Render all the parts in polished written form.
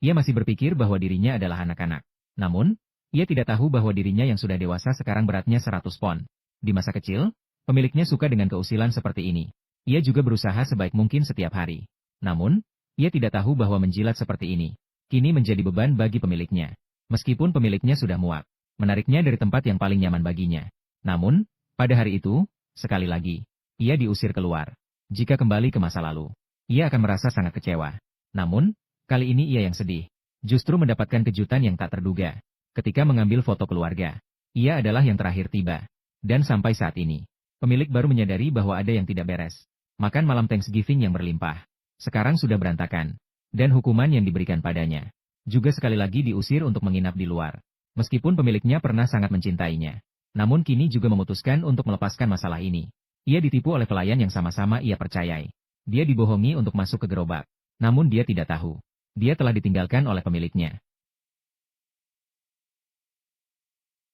Ia masih berpikir bahwa dirinya adalah anak-anak. Namun, ia tidak tahu bahwa dirinya yang sudah dewasa sekarang beratnya 100 pon. Di masa kecil, pemiliknya suka dengan keusilan seperti ini. Ia juga berusaha sebaik mungkin setiap hari. Namun, ia tidak tahu bahwa menjilat seperti ini kini menjadi beban bagi pemiliknya. Meskipun pemiliknya sudah muak, menariknya dari tempat yang paling nyaman baginya. Namun, pada hari itu, sekali lagi, ia diusir keluar. Jika kembali ke masa lalu, ia akan merasa sangat kecewa. Namun, kali ini ia yang sedih. Justru mendapatkan kejutan yang tak terduga. Ketika mengambil foto keluarga, ia adalah yang terakhir tiba. Dan sampai saat ini, pemilik baru menyadari bahwa ada yang tidak beres. Makan malam Thanksgiving yang berlimpah sekarang sudah berantakan. Dan hukuman yang diberikan padanya juga sekali lagi diusir untuk menginap di luar. Meskipun pemiliknya pernah sangat mencintainya, namun kini juga memutuskan untuk melepaskan masalah ini. Ia ditipu oleh pelayan yang sama-sama ia percayai. Dia dibohongi untuk masuk ke gerobak. Namun dia tidak tahu. Dia telah ditinggalkan oleh pemiliknya.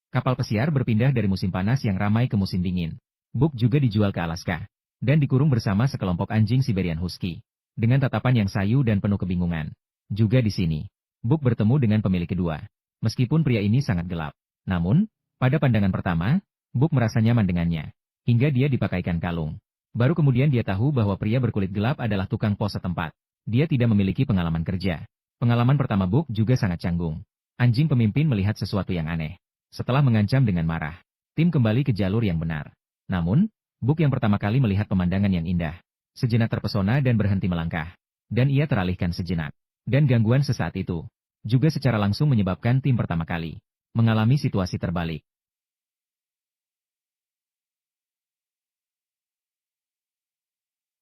Kapal pesiar berpindah dari musim panas yang ramai ke musim dingin. Book juga dijual ke Alaska. Dan dikurung bersama sekelompok anjing Siberian Husky. Dengan tatapan yang sayu dan penuh kebingungan. Juga di sini, Book bertemu dengan pemilik kedua. Meskipun pria ini sangat gelap. Namun, pada pandangan pertama, Book merasa nyaman dengannya. Hingga dia dipakaikan kalung. Baru kemudian dia tahu bahwa pria berkulit gelap adalah tukang pos setempat. Dia tidak memiliki pengalaman kerja. Pengalaman pertama Book juga sangat canggung. Anjing pemimpin melihat sesuatu yang aneh. Setelah mengancam dengan marah, tim kembali ke jalur yang benar. Namun, Book yang pertama kali melihat pemandangan yang indah. Sejenak terpesona dan berhenti melangkah. Dan ia teralihkan sejenak. Dan gangguan sesaat itu juga secara langsung menyebabkan tim pertama kali mengalami situasi terbalik.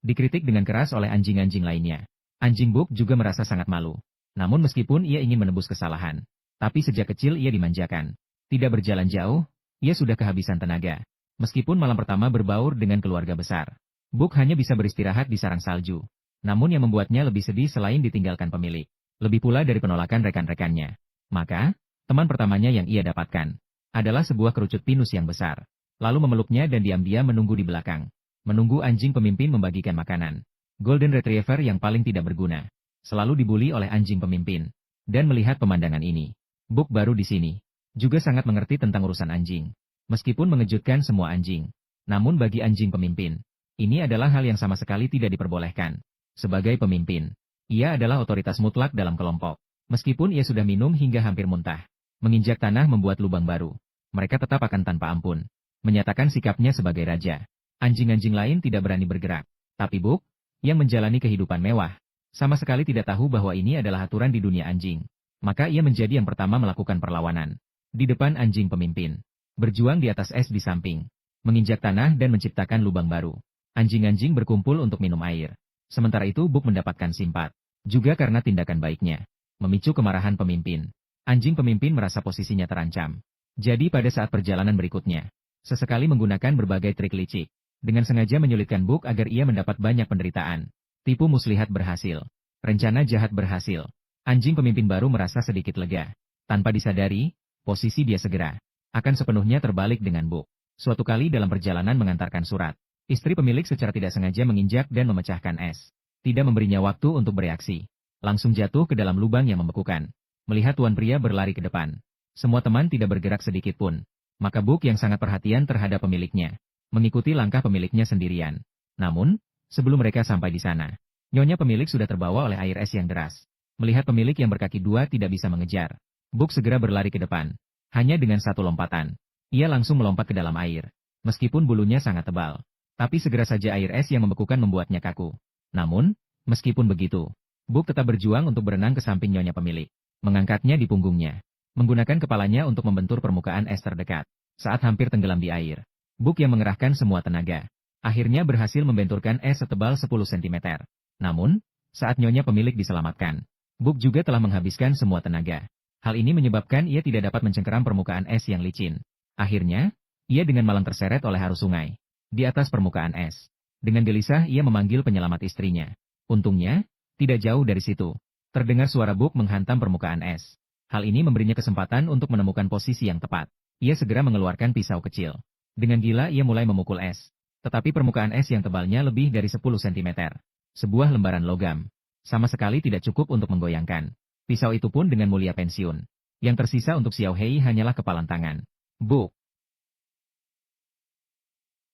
Dikritik dengan keras oleh anjing-anjing lainnya. Anjing Book juga merasa sangat malu. Namun meskipun ia ingin menebus kesalahan, tapi sejak kecil ia dimanjakan. Tidak berjalan jauh, ia sudah kehabisan tenaga. Meskipun malam pertama berbaur dengan keluarga besar, Book hanya bisa beristirahat di sarang salju. Namun yang membuatnya lebih sedih selain ditinggalkan pemilik, lebih pula dari penolakan rekan-rekannya. Maka, teman pertamanya yang ia dapatkan adalah sebuah kerucut pinus yang besar. Lalu memeluknya dan diam-diam menunggu di belakang. Menunggu anjing pemimpin membagikan makanan. Golden Retriever yang paling tidak berguna. Selalu dibuli oleh anjing pemimpin. Dan melihat pemandangan ini, Book baru di sini juga sangat mengerti tentang urusan anjing. Meskipun mengejutkan semua anjing. Namun bagi anjing pemimpin, ini adalah hal yang sama sekali tidak diperbolehkan. Sebagai pemimpin, ia adalah otoritas mutlak dalam kelompok. Meskipun ia sudah minum hingga hampir muntah, menginjak tanah membuat lubang baru, mereka tetap akan tanpa ampun menyatakan sikapnya sebagai raja. Anjing-anjing lain tidak berani bergerak. Tapi Book, yang menjalani kehidupan mewah, sama sekali tidak tahu bahwa ini adalah aturan di dunia anjing. Maka ia menjadi yang pertama melakukan perlawanan. Di depan anjing pemimpin. Berjuang di atas es di samping. Menginjak tanah dan menciptakan lubang baru. Anjing-anjing berkumpul untuk minum air. Sementara itu Book mendapatkan simpat. Juga karena tindakan baiknya. Memicu kemarahan pemimpin. Anjing pemimpin merasa posisinya terancam. Jadi pada saat perjalanan berikutnya, sesekali menggunakan berbagai trik licik. Dengan sengaja menyulitkan Book agar ia mendapat banyak penderitaan. Tipu muslihat berhasil. Rencana jahat berhasil. Anjing pemimpin baru merasa sedikit lega. Tanpa disadari, posisi dia segera akan sepenuhnya terbalik dengan Book. Suatu kali dalam perjalanan mengantarkan surat, istri pemilik secara tidak sengaja menginjak dan memecahkan es. Tidak memberinya waktu untuk bereaksi. Langsung jatuh ke dalam lubang yang membekukan. Melihat tuan pria berlari ke depan. Semua teman tidak bergerak sedikit pun. Maka Book yang sangat perhatian terhadap pemiliknya. Mengikuti langkah pemiliknya sendirian. Namun, sebelum mereka sampai di sana, nyonya pemilik sudah terbawa oleh air es yang deras. Melihat pemilik yang berkaki dua tidak bisa mengejar, Book segera berlari ke depan. Hanya dengan satu lompatan, ia langsung melompat ke dalam air. Meskipun bulunya sangat tebal, tapi segera saja air es yang membekukan membuatnya kaku. Namun, meskipun begitu, Book tetap berjuang untuk berenang ke samping nyonya pemilik. Mengangkatnya di punggungnya. Menggunakan kepalanya untuk membentur permukaan es terdekat. Saat hampir tenggelam di air, Book yang mengerahkan semua tenaga, akhirnya berhasil membenturkan es setebal 10 cm. Namun, saat nyonya pemilik diselamatkan, Book juga telah menghabiskan semua tenaga. Hal ini menyebabkan ia tidak dapat mencengkeram permukaan es yang licin. Akhirnya, ia dengan malang terseret oleh arus sungai. Di atas permukaan es. Dengan gelisah ia memanggil penyelamat istrinya. Untungnya, tidak jauh dari situ, terdengar suara Book menghantam permukaan es. Hal ini memberinya kesempatan untuk menemukan posisi yang tepat. Ia segera mengeluarkan pisau kecil. Dengan gila ia mulai memukul es. Tetapi permukaan es yang tebalnya lebih dari 10 cm. Sebuah lembaran logam. Sama sekali tidak cukup untuk menggoyangkan. Pisau itu pun dengan mulia pensiun. Yang tersisa untuk Xiao Hei hanyalah kepalan tangan. Buk!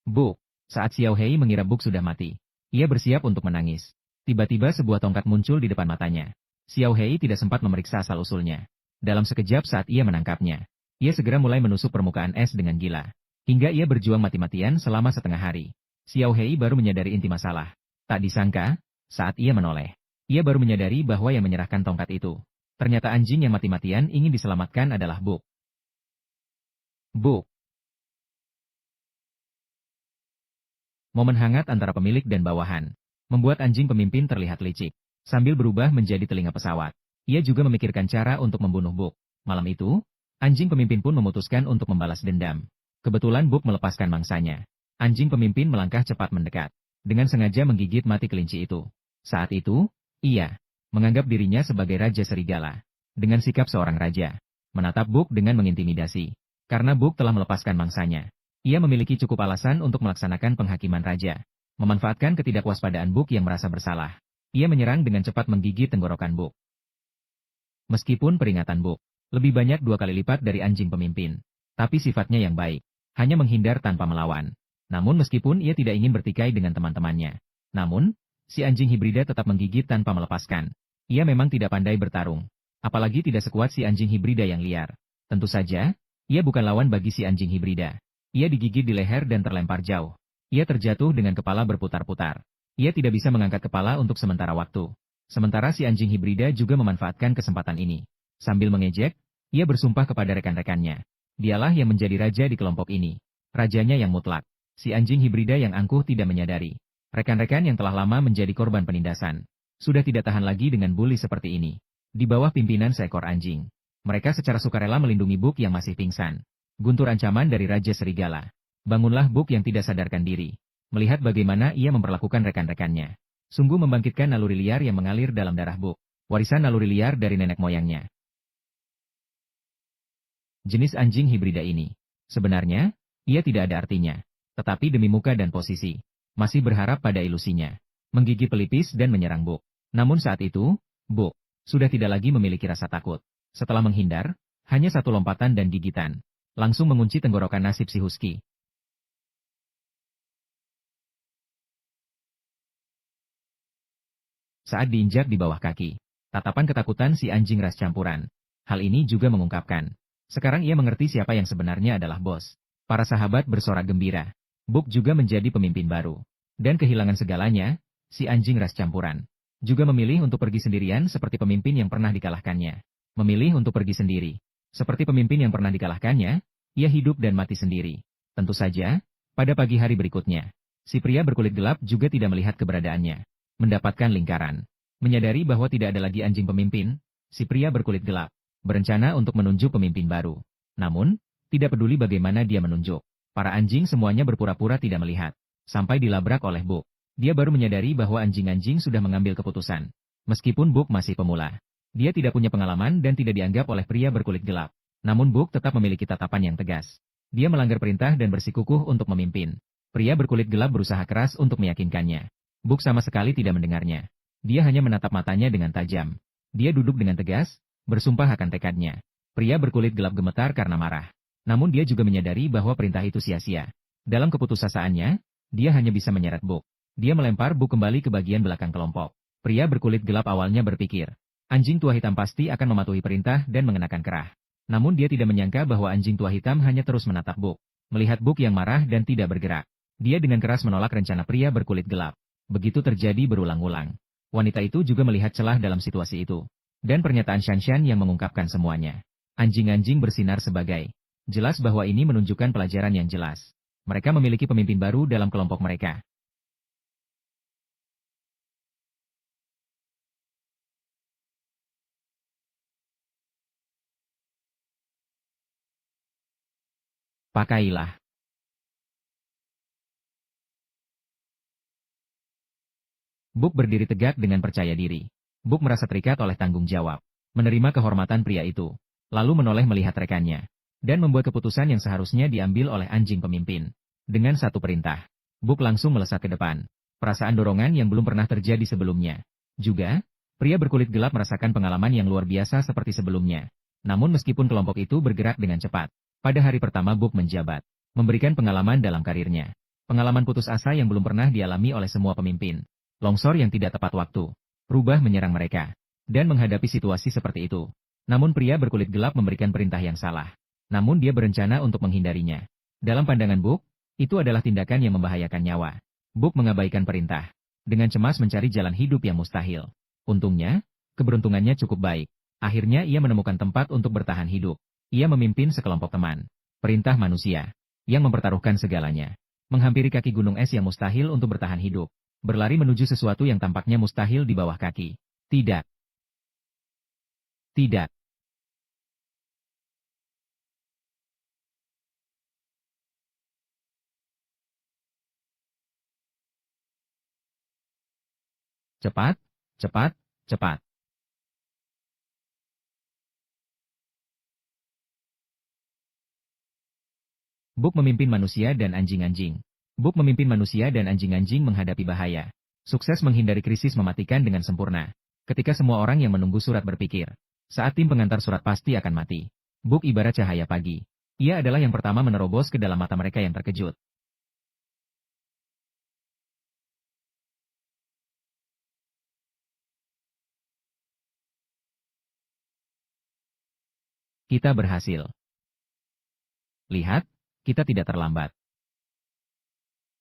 Buk! Saat Xiao Hei mengira Buk sudah mati, ia bersiap untuk menangis. Tiba-tiba sebuah tongkat muncul di depan matanya. Xiao Hei tidak sempat memeriksa asal-usulnya. Dalam sekejap saat ia menangkapnya, ia segera mulai menusuk permukaan es dengan gila. Hingga ia berjuang mati-matian selama setengah hari. Xiao Hei baru menyadari inti masalah. Tak disangka, saat ia menoleh, ia baru menyadari bahwa yang menyerahkan tongkat itu, ternyata anjing yang mati-matian ingin diselamatkan adalah Buk. Buk! Momen hangat antara pemilik dan bawahan membuat anjing pemimpin terlihat licik. Sambil berubah menjadi telinga pesawat, ia juga memikirkan cara untuk membunuh Buk. Malam itu, anjing pemimpin pun memutuskan untuk membalas dendam. Kebetulan Buk melepaskan mangsanya. Anjing pemimpin melangkah cepat mendekat, dengan sengaja menggigit mati kelinci itu. Saat itu, ia menganggap dirinya sebagai Raja Serigala. Dengan sikap seorang raja, menatap Buk dengan mengintimidasi. Karena Buk telah melepaskan mangsanya, ia memiliki cukup alasan untuk melaksanakan penghakiman raja. Memanfaatkan ketidakwaspadaan Buk yang merasa bersalah, ia menyerang dengan cepat menggigit tenggorokan Buk. Meskipun peringatan Buk lebih banyak 2 kali lipat dari anjing pemimpin, tapi sifatnya yang baik, hanya menghindar tanpa melawan. Namun meskipun ia tidak ingin bertikai dengan teman-temannya, namun, si anjing hibrida tetap menggigit tanpa melepaskan. Ia memang tidak pandai bertarung, apalagi tidak sekuat si anjing hibrida yang liar. Tentu saja, ia bukan lawan bagi si anjing hibrida. Ia digigit di leher dan terlempar jauh. Ia terjatuh dengan kepala berputar-putar. Ia tidak bisa mengangkat kepala untuk sementara waktu. Sementara si anjing hibrida juga memanfaatkan kesempatan ini. Sambil mengejek, ia bersumpah kepada rekan-rekannya. Dialah yang menjadi raja di kelompok ini. Rajanya yang mutlak. Si anjing hibrida yang angkuh tidak menyadari. Rekan-rekan yang telah lama menjadi korban penindasan sudah tidak tahan lagi dengan bully seperti ini. Di bawah pimpinan seekor anjing, mereka secara sukarela melindungi Buk yang masih pingsan. Guntur ancaman dari Raja Serigala. Bangunlah Buk yang tidak sadarkan diri. Melihat bagaimana ia memperlakukan rekan-rekannya. Sungguh membangkitkan naluri liar yang mengalir dalam darah Buk. Warisan naluri liar dari nenek moyangnya. Jenis anjing hibrida ini, sebenarnya, ia tidak ada artinya. Tetapi demi muka dan posisi, masih berharap pada ilusinya. Menggigit pelipis dan menyerang Buk. Namun saat itu, Buk sudah tidak lagi memiliki rasa takut. Setelah menghindar, hanya satu lompatan dan gigitan langsung mengunci tenggorokan nasib si husky. Saat diinjak di bawah kaki, tatapan ketakutan si anjing ras campuran. Hal ini juga mengungkapkan. Sekarang ia mengerti siapa yang sebenarnya adalah bos. Para sahabat bersorak gembira. Buk juga menjadi pemimpin baru. Dan kehilangan segalanya, si anjing ras campuran juga memilih untuk pergi sendirian seperti pemimpin yang pernah dikalahkannya. Memilih untuk pergi sendiri. Seperti pemimpin yang pernah dikalahkannya, ia hidup dan mati sendiri. Tentu saja, pada pagi hari berikutnya, si pria berkulit gelap juga tidak melihat keberadaannya. Mendapatkan lingkaran. Menyadari bahwa tidak ada lagi anjing pemimpin, si pria berkulit gelap berencana untuk menunjuk pemimpin baru. Namun, tidak peduli bagaimana dia menunjuk. Para anjing semuanya berpura-pura tidak melihat. Sampai dilabrak oleh Buk. Dia baru menyadari bahwa anjing-anjing sudah mengambil keputusan. Meskipun Buk masih pemula, dia tidak punya pengalaman dan tidak dianggap oleh pria berkulit gelap. Namun Buk tetap memiliki tatapan yang tegas. Dia melanggar perintah dan bersikukuh untuk memimpin. Pria berkulit gelap berusaha keras untuk meyakinkannya. Buk sama sekali tidak mendengarnya. Dia hanya menatap matanya dengan tajam. Dia duduk dengan tegas, bersumpah akan tekadnya. Pria berkulit gelap gemetar karena marah. Namun dia juga menyadari bahwa perintah itu sia-sia. Dalam keputusasaan,nya dia hanya bisa menyeret Buk. Dia melempar Buk kembali ke bagian belakang kelompok. Pria berkulit gelap awalnya berpikir, anjing tua hitam pasti akan mematuhi perintah dan mengenakan kerah. Namun dia tidak menyangka bahwa anjing tua hitam hanya terus menatap Buk. Melihat Buk yang marah dan tidak bergerak, dia dengan keras menolak rencana pria berkulit gelap. Begitu terjadi berulang-ulang. Wanita itu juga melihat celah dalam situasi itu. Dan pernyataan Shanshan yang mengungkapkan semuanya. Anjing-anjing bersinar sebagai jelas bahwa ini menunjukkan pelajaran yang jelas. Mereka memiliki pemimpin baru dalam kelompok mereka. Pakailah. Buk berdiri tegak dengan percaya diri. Buk merasa terikat oleh tanggung jawab. Menerima kehormatan pria itu. Lalu menoleh melihat rekannya. Dan membuat keputusan yang seharusnya diambil oleh anjing pemimpin. Dengan satu perintah, Buk langsung melesat ke depan. Perasaan dorongan yang belum pernah terjadi sebelumnya. Juga, Pria berkulit gelap merasakan pengalaman yang luar biasa seperti sebelumnya. Namun meskipun kelompok itu bergerak dengan cepat, pada hari pertama Book menjabat, memberikan pengalaman dalam karirnya. Pengalaman putus asa yang belum pernah dialami oleh semua pemimpin. Longsor yang tidak tepat waktu, rubah menyerang mereka, dan menghadapi situasi seperti itu. Namun pria berkulit gelap memberikan perintah yang salah. Namun dia berencana untuk menghindarinya. Dalam pandangan Book, itu adalah tindakan yang membahayakan nyawa. Book mengabaikan perintah, dengan cemas mencari jalan hidup yang mustahil. Untungnya, keberuntungannya cukup baik. Akhirnya ia menemukan tempat untuk bertahan hidup. Ia memimpin sekelompok teman. Perintah manusia, yang mempertaruhkan segalanya. Menghampiri kaki gunung es yang mustahil untuk bertahan hidup. Berlari menuju sesuatu yang tampaknya mustahil di bawah kaki. Tidak. Tidak. Cepat, cepat, cepat. Book memimpin manusia dan anjing-anjing. Book memimpin manusia dan anjing-anjing menghadapi bahaya. Sukses menghindari krisis mematikan dengan sempurna. Ketika semua orang yang menunggu surat berpikir, saat tim pengantar surat pasti akan mati. Book ibarat cahaya pagi. Ia adalah yang pertama menerobos ke dalam mata mereka yang terkejut. Kita berhasil. Lihat, kita tidak terlambat.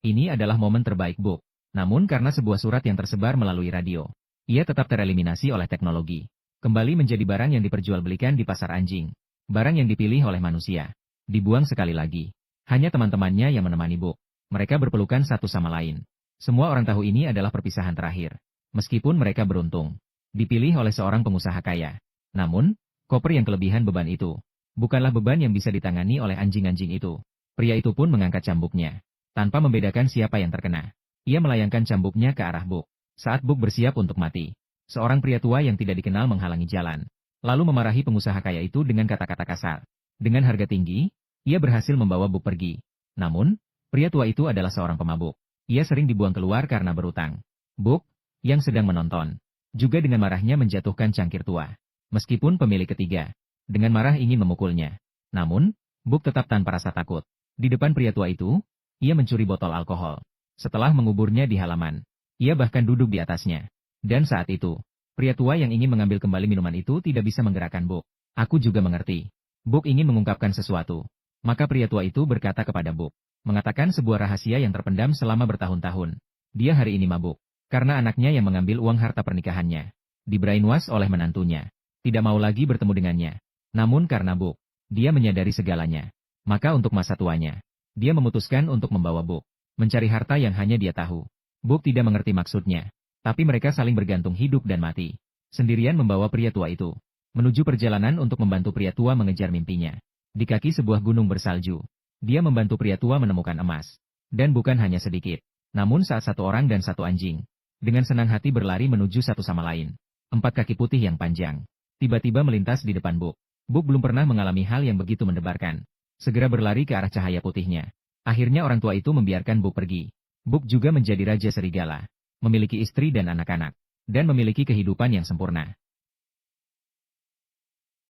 Ini adalah momen terbaik Book. Namun karena sebuah surat yang tersebar melalui radio, ia tetap tereliminasi oleh teknologi. Kembali menjadi barang yang diperjualbelikan di pasar anjing. Barang yang dipilih oleh manusia. Dibuang sekali lagi. Hanya teman-temannya yang menemani Book. Mereka berpelukan satu sama lain. Semua orang tahu ini adalah perpisahan terakhir. Meskipun mereka beruntung. Dipilih oleh seorang pengusaha kaya. Namun, koper yang kelebihan beban itu, bukanlah beban yang bisa ditangani oleh anjing-anjing itu. Pria itu pun mengangkat cambuknya. Tanpa membedakan siapa yang terkena. Ia melayangkan cambuknya ke arah Book. Saat Book bersiap untuk mati, seorang pria tua yang tidak dikenal menghalangi jalan. Lalu memarahi pengusaha kaya itu dengan kata-kata kasar. Dengan harga tinggi, ia berhasil membawa Book pergi. Namun, pria tua itu adalah seorang pemabuk. Ia sering dibuang keluar karena berutang. Book, yang sedang menonton, juga dengan marahnya menjatuhkan cangkir tua. Meskipun pemilik ketiga, dengan marah ingin memukulnya. Namun, Book tetap tanpa rasa takut. Di depan pria tua itu, ia mencuri botol alkohol. Setelah menguburnya di halaman, ia bahkan duduk di atasnya. Dan saat itu, pria tua yang ingin mengambil kembali minuman itu tidak bisa menggerakkan Book. Aku juga mengerti. Book ingin mengungkapkan sesuatu. Maka pria tua itu berkata kepada Book, mengatakan sebuah rahasia yang terpendam selama bertahun-tahun. Dia hari ini mabuk, karena anaknya yang mengambil uang harta pernikahannya. Di brainwash oleh menantunya. Tidak mau lagi bertemu dengannya. Namun karena Book, dia menyadari segalanya. Maka untuk masa tuanya, dia memutuskan untuk membawa Book. Mencari harta yang hanya dia tahu. Book tidak mengerti maksudnya. Tapi mereka saling bergantung hidup dan mati. Sendirian membawa pria tua itu. Menuju perjalanan untuk membantu pria tua mengejar mimpinya. Di kaki sebuah gunung bersalju. Dia membantu pria tua menemukan emas. Dan bukan hanya sedikit. Namun saat satu orang dan satu anjing. Dengan senang hati berlari menuju satu sama lain. 4 kaki putih yang panjang. Tiba-tiba melintas di depan Book. Book belum pernah mengalami hal yang begitu mendebarkan. Segera berlari ke arah cahaya putihnya. Akhirnya orang tua itu membiarkan Book pergi. Book juga menjadi raja serigala. Memiliki istri dan anak-anak. Dan memiliki kehidupan yang sempurna.